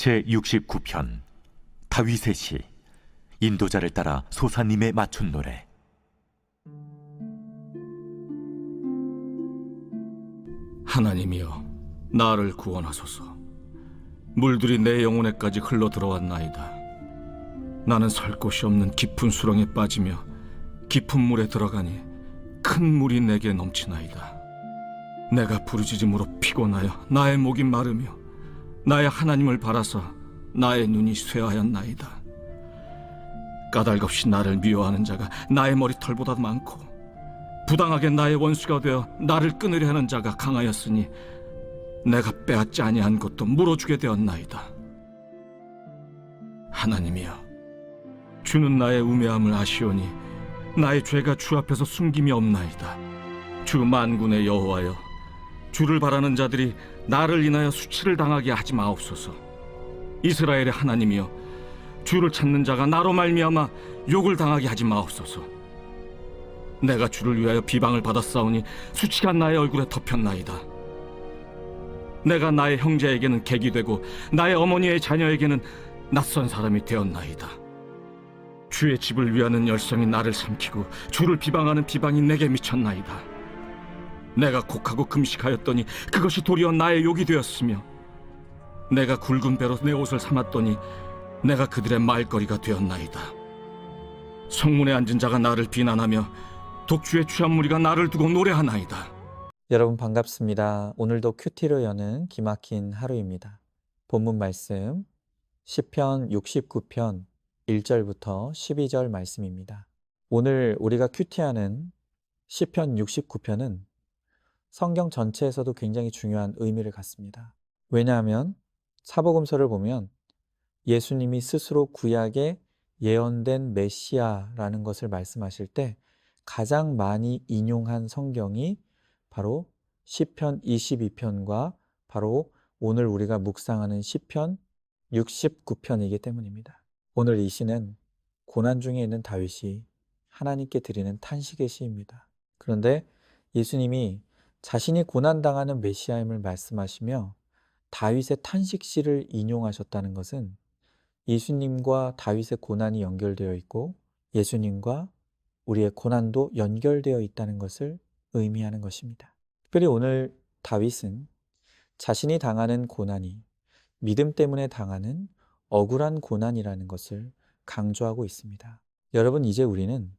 제69편 다윗의 시. 인도자를 따라 소사님의 맞춘 노래. 하나님이여, 나를 구원하소서. 물들이 내 영혼에까지 흘러 들어왔나이다. 나는 설 곳이 없는 깊은 수렁에 빠지며 깊은 물에 들어가니 큰 물이 내게 넘치나이다. 내가 부르짖음으로 피곤하여 나의 목이 마르며 나의 하나님을 바라서 나의 눈이 쇠하였나이다. 까닭없이 나를 미워하는 자가 나의 머리털보다 많고 부당하게 나의 원수가 되어 나를 끊으려 하는 자가 강하였으니 내가 빼앗지 아니한 것도 물어주게 되었나이다. 하나님이여, 주는 나의 우매함을 아시오니 나의 죄가 주 앞에서 숨김이 없나이다. 주 만군의 여호와여, 주를 바라는 자들이 나를 인하여 수치를 당하게 하지 마옵소서. 이스라엘의 하나님이여, 주를 찾는 자가 나로 말미암아 욕을 당하게 하지 마옵소서. 내가 주를 위하여 비방을 받았사오니 수치가 나의 얼굴에 덮였나이다. 내가 나의 형제에게는 객이 되고 나의 어머니의 자녀에게는 낯선 사람이 되었나이다. 주의 집을 위하는 열성이 나를 삼키고 주를 비방하는 비방이 내게 미쳤나이다. 내가 곡하고 금식하였더니 그것이 도리어 나의 욕이 되었으며 내가 굵은 배로 내 옷을 삼았더니 내가 그들의 말거리가 되었나이다. 성문에 앉은 자가 나를 비난하며 독주의 취한 무리가 나를 두고 노래하나이다. 여러분 반갑습니다. 오늘도 큐티로 여는 기막힌 하루입니다. 본문 말씀 시편 69편 1절부터 12절 말씀입니다. 오늘 우리가 큐티하는 시편 69편은 성경 전체에서도 굉장히 중요한 의미를 갖습니다. 왜냐하면 사복음서를 보면 예수님이 스스로 구약에 예언된 메시아라는 것을 말씀하실 때 가장 많이 인용한 성경이 바로 시편 22편과 바로 오늘 우리가 묵상하는 시편 69편이기 때문입니다. 오늘 이 시는 고난 중에 있는 다윗이 하나님께 드리는 탄식의 시입니다. 그런데 예수님이 자신이 고난당하는 메시아임을 말씀하시며 다윗의 탄식시를 인용하셨다는 것은 예수님과 다윗의 고난이 연결되어 있고 예수님과 우리의 고난도 연결되어 있다는 것을 의미하는 것입니다. 특별히 오늘 다윗은 자신이 당하는 고난이 믿음 때문에 당하는 억울한 고난이라는 것을 강조하고 있습니다. 여러분, 이제 우리는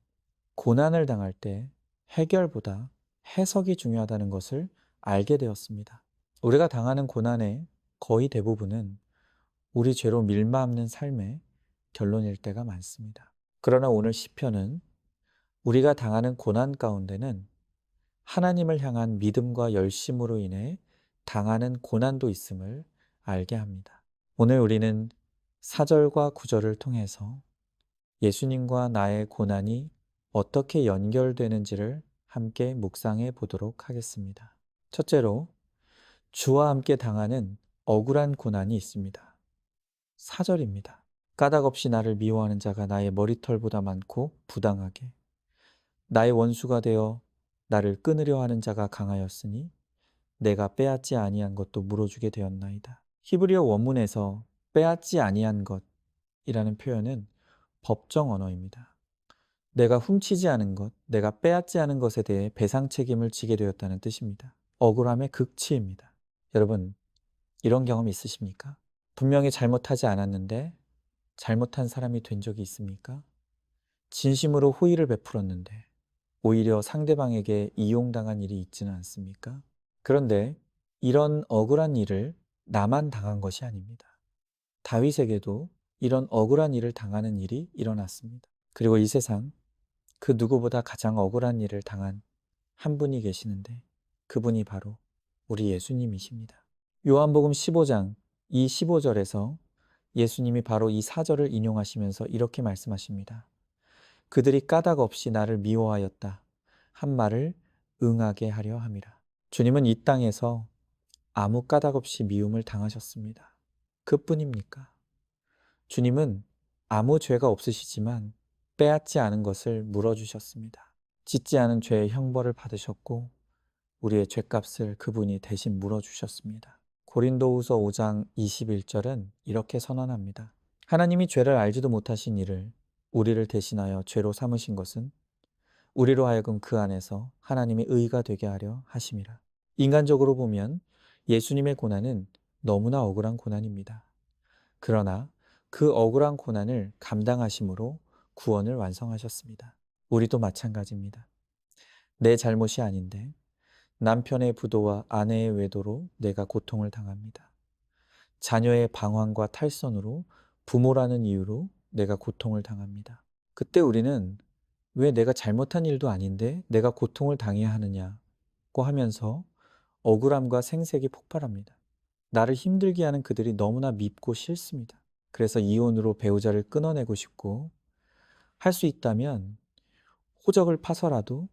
고난을 당할 때 해결보다 해석이 중요하다는 것을 알게 되었습니다. 우리가 당하는 고난의 거의 대부분은 우리 죄로 밀마없는 삶의 결론일 때가 많습니다. 그러나 오늘 시편은 우리가 당하는 고난 가운데는 하나님을 향한 믿음과 열심으로 인해 당하는 고난도 있음을 알게 합니다. 오늘 우리는 4절과 9절을 통해서 예수님과 나의 고난이 어떻게 연결되는지를 함께 묵상해 보도록 하겠습니다. 첫째로, 주와 함께 당하는 억울한 고난이 있습니다. 4절입니다. 까닭없이 나를 미워하는 자가 나의 머리털보다 많고 부당하게 나의 원수가 되어 나를 끊으려 하는 자가 강하였으니 내가 빼앗지 아니한 것도 물어주게 되었나이다. 히브리어 원문에서 빼앗지 아니한 것이라는 표현은 법정 언어입니다. 내가 훔치지 않은 것, 내가 빼앗지 않은 것에 대해 배상 책임을 지게 되었다는 뜻입니다. 억울함의 극치입니다. 여러분, 이런 경험 있으십니까? 분명히 잘못하지 않았는데 잘못한 사람이 된 적이 있습니까? 진심으로 호의를 베풀었는데 오히려 상대방에게 이용당한 일이 있지는 않습니까? 그런데 이런 억울한 일을 나만 당한 것이 아닙니다. 다윗에게도 이런 억울한 일을 당하는 일이 일어났습니다. 그리고 이 세상 그 누구보다 가장 억울한 일을 당한 한 분이 계시는데 그분이 바로 우리 예수님이십니다. 요한복음 15장 이 15절에서 예수님이 바로 이 4절을 인용하시면서 이렇게 말씀하십니다. 그들이 까닭 없이 나를 미워하였다 한 말을 응하게 하려 함이라. 주님은 이 땅에서 아무 까닭 없이 미움을 당하셨습니다. 그뿐입니까? 주님은 아무 죄가 없으시지만 빼앗지 않은 것을 물어주셨습니다. 짓지 않은 죄의 형벌을 받으셨고 우리의 죄값을 그분이 대신 물어주셨습니다. 고린도후서 5장 21절은 이렇게 선언합니다. 하나님이 죄를 알지도 못하신 이를 우리를 대신하여 죄로 삼으신 것은 우리로 하여금 그 안에서 하나님의 의가 되게 하려 하심이라. 인간적으로 보면 예수님의 고난은 너무나 억울한 고난입니다. 그러나 그 억울한 고난을 감당하심으로 구원을 완성하셨습니다. 우리도 마찬가지입니다. 내 잘못이 아닌데 남편의 부도와 아내의 외도로 내가 고통을 당합니다. 자녀의 방황과 탈선으로 부모라는 이유로 내가 고통을 당합니다. 그때 우리는 왜 내가 잘못한 일도 아닌데 내가 고통을 당해야 하느냐고 하면서 억울함과 생색이 폭발합니다. 나를 힘들게 하는 그들이 너무나 밉고 싫습니다. 그래서 이혼으로 배우자를 끊어내고 싶고 할 수 있다면 호적을 파서라도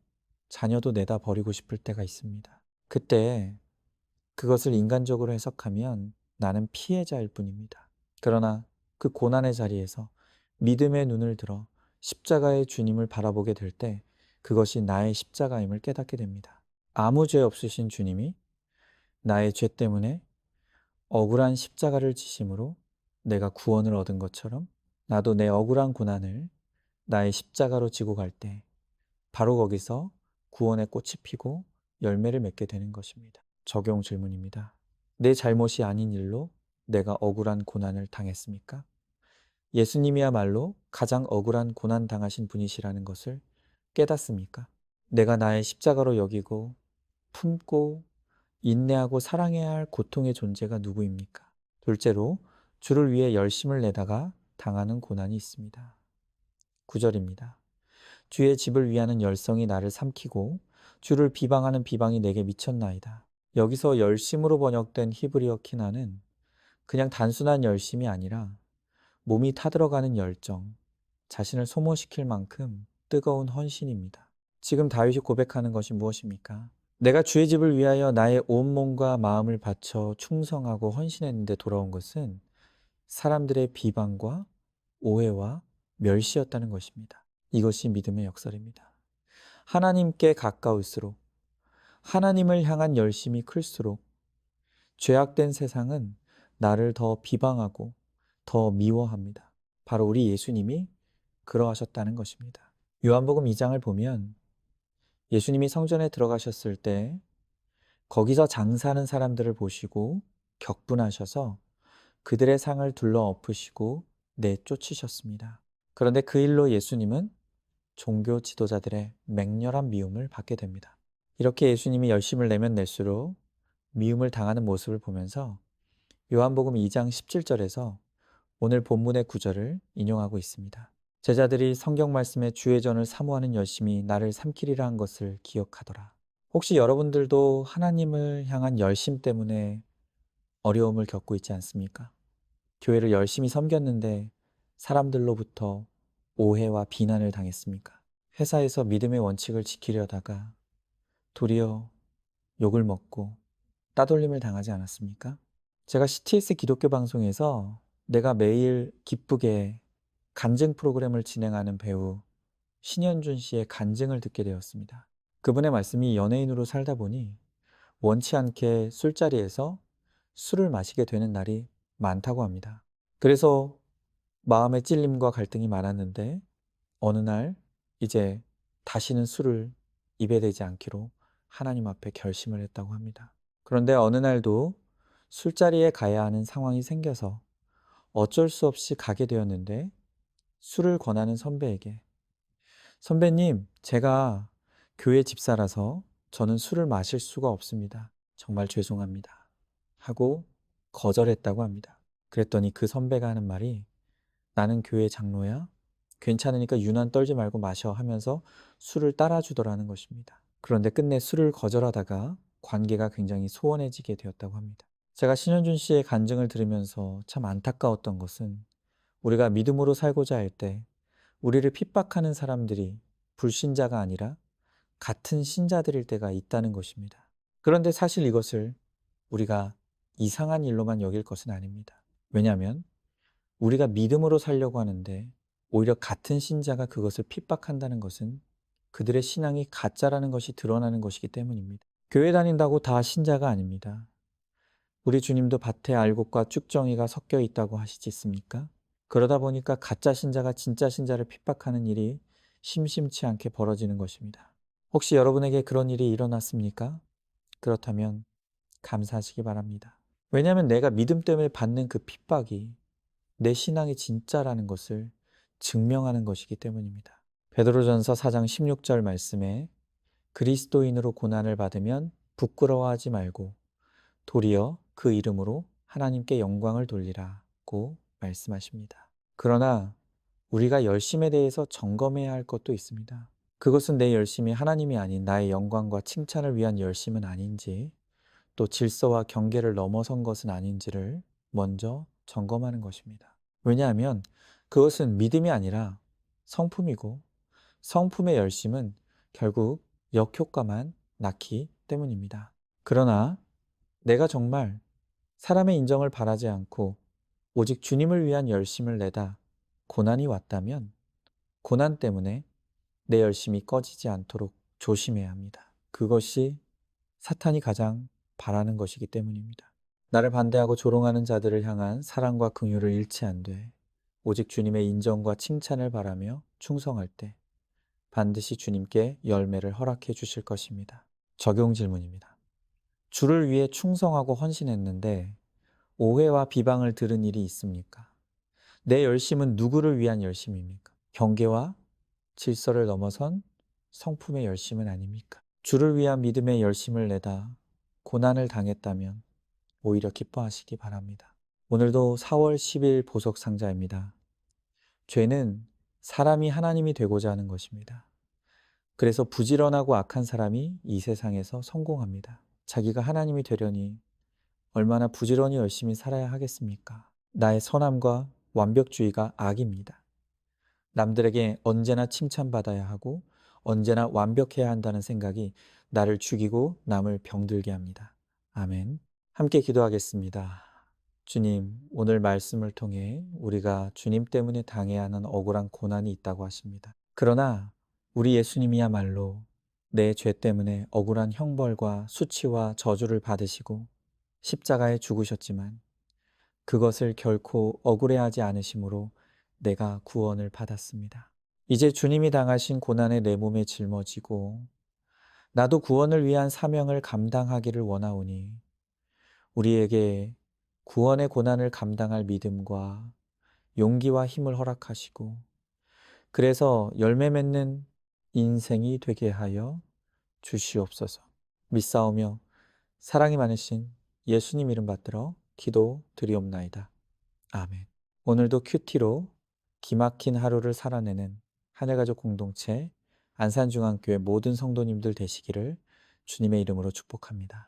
자녀도 내다 버리고 싶을 때가 있습니다. 그때 그것을 인간적으로 해석하면 나는 피해자일 뿐입니다. 그러나 그 고난의 자리에서 믿음의 눈을 들어 십자가의 주님을 바라보게 될 때 그것이 나의 십자가임을 깨닫게 됩니다. 아무 죄 없으신 주님이 나의 죄 때문에 억울한 십자가를 지심으로 내가 구원을 얻은 것처럼 나도 내 억울한 고난을 나의 십자가로 지고 갈 때 바로 거기서 구원의 꽃이 피고 열매를 맺게 되는 것입니다. 적용 질문입니다. 내 잘못이 아닌 일로 내가 억울한 고난을 당했습니까? 예수님이야말로 가장 억울한 고난 당하신 분이시라는 것을 깨닫습니까? 내가 나의 십자가로 여기고 품고 인내하고 사랑해야 할 고통의 존재가 누구입니까? 둘째로 주를 위해 열심을 내다가 당하는 고난이 있습니다. 9절입니다. 주의 집을 위하는 열성이 나를 삼키고 주를 비방하는 비방이 내게 미쳤나이다. 여기서 열심으로 번역된 히브리어 키나는 그냥 단순한 열심이 아니라 몸이 타들어가는 열정, 자신을 소모시킬 만큼 뜨거운 헌신입니다. 지금 다윗이 고백하는 것이 무엇입니까? 내가 주의 집을 위하여 나의 온몸과 마음을 바쳐 충성하고 헌신했는데 돌아온 것은 사람들의 비방과 오해와 멸시였다는 것입니다. 이것이 믿음의 역설입니다. 하나님께 가까울수록 하나님을 향한 열심이 클수록 죄악된 세상은 나를 더 비방하고 더 미워합니다. 바로 우리 예수님이 그러하셨다는 것입니다. 요한복음 2장을 보면 예수님이 성전에 들어가셨을 때 거기서 장사하는 사람들을 보시고 격분하셔서 그들의 상을 둘러 엎으시고 내쫓으셨습니다. 그런데 그 일로 예수님은 종교 지도자들의 맹렬한 미움을 받게 됩니다. 이렇게 예수님이 열심을 내면 낼수록 미움을 당하는 모습을 보면서 요한복음 2장 17절에서 오늘 본문의 구절을 인용하고 있습니다. 제자들이 성경 말씀에 주의 전을 사모하는 열심이 나를 삼키리라 한 것을 기억하더라. 혹시 여러분들도 하나님을 향한 열심 때문에 어려움을 겪고 있지 않습니까? 교회를 열심히 섬겼는데 사람들로부터 오해와 비난을 당했습니까? 회사에서 믿음의 원칙을 지키려다가 도리어 욕을 먹고 따돌림을 당하지 않았습니까? 제가 CTS 기독교 방송에서 내가 매일 기쁘게 간증 프로그램을 진행하는 배우 신현준 씨의 간증을 듣게 되었습니다. 그분의 말씀이 연예인으로 살다 보니 원치 않게 술자리에서 술을 마시게 되는 날이 많다고 합니다. 그래서 마음의 찔림과 갈등이 많았는데 어느 날 이제 다시는 술을 입에 대지 않기로 하나님 앞에 결심을 했다고 합니다. 그런데 어느 날도 술자리에 가야 하는 상황이 생겨서 어쩔 수 없이 가게 되었는데 술을 권하는 선배에게 선배님, 제가 교회 집사라서 저는 술을 마실 수가 없습니다. 정말 죄송합니다. 하고 거절했다고 합니다. 그랬더니 그 선배가 하는 말이 나는 교회 장로야. 괜찮으니까 유난 떨지 말고 마셔 하면서 술을 따라주더라는 것입니다. 그런데 끝내 술을 거절하다가 관계가 굉장히 소원해지게 되었다고 합니다. 제가 신현준 씨의 간증을 들으면서 참 안타까웠던 것은 우리가 믿음으로 살고자 할 때 우리를 핍박하는 사람들이 불신자가 아니라 같은 신자들일 때가 있다는 것입니다. 그런데 사실 이것을 우리가 이상한 일로만 여길 것은 아닙니다. 왜냐하면 우리가 믿음으로 살려고 하는데 오히려 같은 신자가 그것을 핍박한다는 것은 그들의 신앙이 가짜라는 것이 드러나는 것이기 때문입니다. 교회 다닌다고 다 신자가 아닙니다. 우리 주님도 밭에 알곡과 쭉정이가 섞여 있다고 하시지 않습니까? 그러다 보니까 가짜 신자가 진짜 신자를 핍박하는 일이 심심치 않게 벌어지는 것입니다. 혹시 여러분에게 그런 일이 일어났습니까? 그렇다면 감사하시기 바랍니다. 왜냐하면 내가 믿음 때문에 받는 그 핍박이 내 신앙이 진짜라는 것을 증명하는 것이기 때문입니다. 베드로전서 4장 16절 말씀에 그리스도인으로 고난을 받으면 부끄러워하지 말고 도리어 그 이름으로 하나님께 영광을 돌리라고 말씀하십니다. 그러나 우리가 열심에 대해서 점검해야 할 것도 있습니다. 그것은 내 열심이 하나님이 아닌 나의 영광과 칭찬을 위한 열심은 아닌지, 또 질서와 경계를 넘어선 것은 아닌지를 먼저 점검하는 것입니다. 왜냐하면 그것은 믿음이 아니라 성품이고, 성품의 열심은 결국 역효과만 낳기 때문입니다. 그러나 내가 정말 사람의 인정을 바라지 않고 오직 주님을 위한 열심을 내다 고난이 왔다면 고난 때문에 내 열심이 꺼지지 않도록 조심해야 합니다. 그것이 사탄이 가장 바라는 것이기 때문입니다. 나를 반대하고 조롱하는 자들을 향한 사랑과 긍휼을 잃지 않되 오직 주님의 인정과 칭찬을 바라며 충성할 때 반드시 주님께 열매를 허락해 주실 것입니다. 적용 질문입니다. 주를 위해 충성하고 헌신했는데 오해와 비방을 들은 일이 있습니까? 내 열심은 누구를 위한 열심입니까? 경계와 질서를 넘어선 성품의 열심은 아닙니까? 주를 위한 믿음의 열심을 내다 고난을 당했다면 오히려 기뻐하시기 바랍니다. 오늘도 4월 10일 보석 상자입니다. 죄는 사람이 하나님이 되고자 하는 것입니다. 그래서 부지런하고 악한 사람이 이 세상에서 성공합니다. 자기가 하나님이 되려니 얼마나 부지런히 열심히 살아야 하겠습니까? 나의 선함과 완벽주의가 악입니다. 남들에게 언제나 칭찬받아야 하고 언제나 완벽해야 한다는 생각이 나를 죽이고 남을 병들게 합니다. 아멘. 함께 기도하겠습니다. 주님, 오늘 말씀을 통해 우리가 주님 때문에 당해야 하는 억울한 고난이 있다고 하십니다. 그러나 우리 예수님이야말로 내 죄 때문에 억울한 형벌과 수치와 저주를 받으시고 십자가에 죽으셨지만 그것을 결코 억울해하지 않으심으로 내가 구원을 받았습니다. 이제 주님이 당하신 고난에 내 몸에 짊어지고 나도 구원을 위한 사명을 감당하기를 원하오니 우리에게 구원의 고난을 감당할 믿음과 용기와 힘을 허락하시고 그래서 열매 맺는 인생이 되게 하여 주시옵소서. 믿사오며 사랑이 많으신 예수님 이름 받들어 기도 드리옵나이다. 아멘. 오늘도 큐티로 기막힌 하루를 살아내는 하늘가족 공동체 안산중앙교회 모든 성도님들 되시기를 주님의 이름으로 축복합니다.